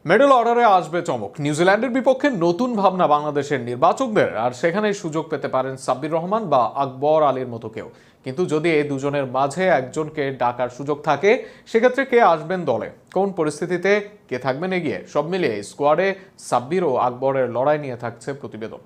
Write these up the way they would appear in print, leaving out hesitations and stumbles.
Middle অর্ডারে আসবে চমক। নিউজিল্যান্ডের বিপক্ষে নতুন ভাবনা বাংলাদেশের নির্বাচকদের, আর সেখানেই সুযোগ পেতে পারেন সাব্বির রহমান বা আকবর আলীর মতো কেউ। কিন্তু যদি এই দুজনের মাঝে একজনকে ডাকার সুযোগ থাকে, সেক্ষেত্রে কে আসবেন দলে, কোন পরিস্থিতিতে কে থাকবেন এগিয়ে, সব মিলিয়ে স্কোয়াডে সাব্বির ও আকবরের লড়াই নিয়ে থাকছে প্রতিবেদন।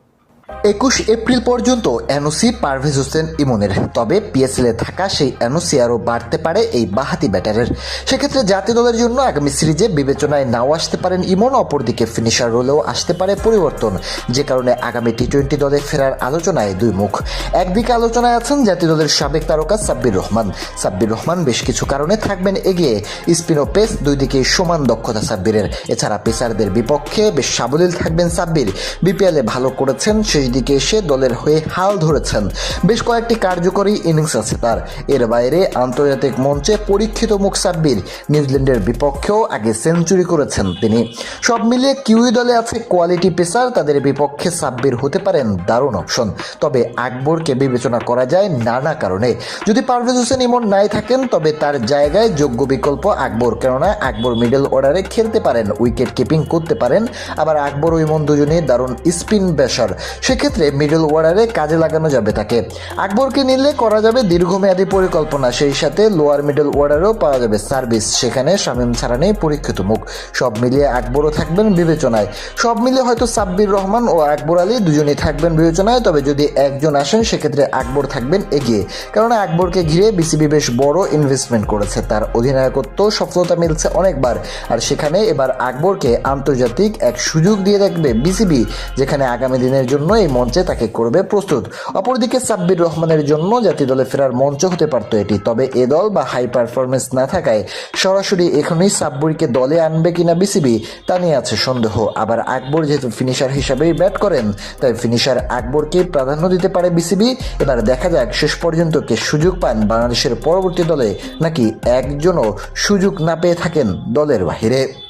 21 এপ্রিল পর্যন্ত এনওসি পারভেজ হোসেন ইমনের। তবে পিএসএলে থাকা সেই এনওসি আরও বাড়তে পারে এই বাঁহাতি ব্যাটারের। সেক্ষেত্রে জাতীয় দলের জন্য আগামী সিরিজে বিবেচনায় নাও আসতে পারেন ইমন। অপরদিকে ফিনিশার রোলেও আসতে পারে পরিবর্তন, যে কারণে আগামী টি-20 দলে ফেরার আলোচনায় দুই মুখ। একদিকে আলোচনায় আছেন জাতীয় দলের সাবেক তারকা সাব্বির রহমান। সাব্বির রহমান বেশ কিছু কারণে থাকবেন এগিয়ে। স্পিন ও পেস দুই দিকে সমান দক্ষতা সাব্বিরের। এছাড়া পেসারদের বিপক্ষে বেশ সাবলীল থাকবেন সাব্বির। বিপিএলে ভালো করেছেন, শেষ দিকে এসে দলের হয়ে হাল ধরেছেন। বেশ কয়েকটি কার্যকরী ইনিংস আছে তার। এর বাইরে আন্তর্জাতিক মঞ্চে পরীক্ষিত মুখ সাব্বির। নিউজিল্যান্ডের বিপক্ষেও আগে সেঞ্চুরি করেছেন তিনি। সব মিলিয়ে কিউই দলে আছে কোয়ালিটি পেসার, তাদের বিপক্ষে সাব্বির হতে পারেন দারুণ অপশন। তবে আকবরকে বিবেচনা করা যায় নানা কারণে। যদি পারভেজ হোসেন ইমন নাই থাকেন, তবে তার জায়গায় যোগ্য বিকল্প আকবর। কেননা আকবর মিডল অর্ডারে খেলতে পারেন, উইকেট কিপিং করতে পারেন। আবার আকবর ও ইমন দুজনেই দারুণ স্পিন ব্যাসার। সেক্ষেত্রে মিডল অর্ডারে কাজে লাগানো যাবে তাকে। আকবরকে নিলে করা যাবে দীর্ঘমেয়াদী পরিকল্পনা, সেই সাথে লোয়ার মিডল অর্ডারেও পাওয়া যাবে সার্ভিস। সেখানে শামীম ছাড়া নেই পরীক্ষিত মুখ। সব মিলিয়ে আকবরও থাকবেন বিবেচনায়। সব মিলিয়ে হয়তো সাব্বির রহমান ও আকবর আলী দুজনেই থাকবেন বিবেচনায়। তবে যদি একজন আসেন, সেক্ষেত্রে আকবর থাকবেন এগিয়ে। কারণ আকবরকে ঘিরে বিসিবি বেশ বড় ইনভেস্টমেন্ট করেছে। তার অধিনায়কত্ব সফলতা মিলছে অনেকবার। আর সেখানে এবার আকবরকে আন্তর্জাতিক এক সুযোগ দিয়ে রাখবে বিসিবি, যেখানে আগামী দিনের জন্য এই মঞ্চে তাকে করবে প্রস্তুত। অপরদিকে সাব্বির রহমানের জন্য জাতীয় দলে ফেরার মঞ্চ হতে পারত এটি। তবে এ দল বা হাই পারফরমেন্স না থাকায় সরাসরি এখনই সাব্বিরকে দলে আনবে কিনা বিসিবি, তা নিয়ে আছে সন্দেহ। আবার আকবর যেহেতু ফিনিশার হিসাবেই ব্যাট করেন, তাই ফিনিশার আকবরকে প্রাধান্য দিতে পারে বিসিবি। এবার দেখা যাক শেষ পর্যন্ত কে সুযোগ পান বাংলাদেশের পরবর্তী দলে, নাকি একজনও সুযোগ না পেয়ে থাকেন দলের বাহিরে।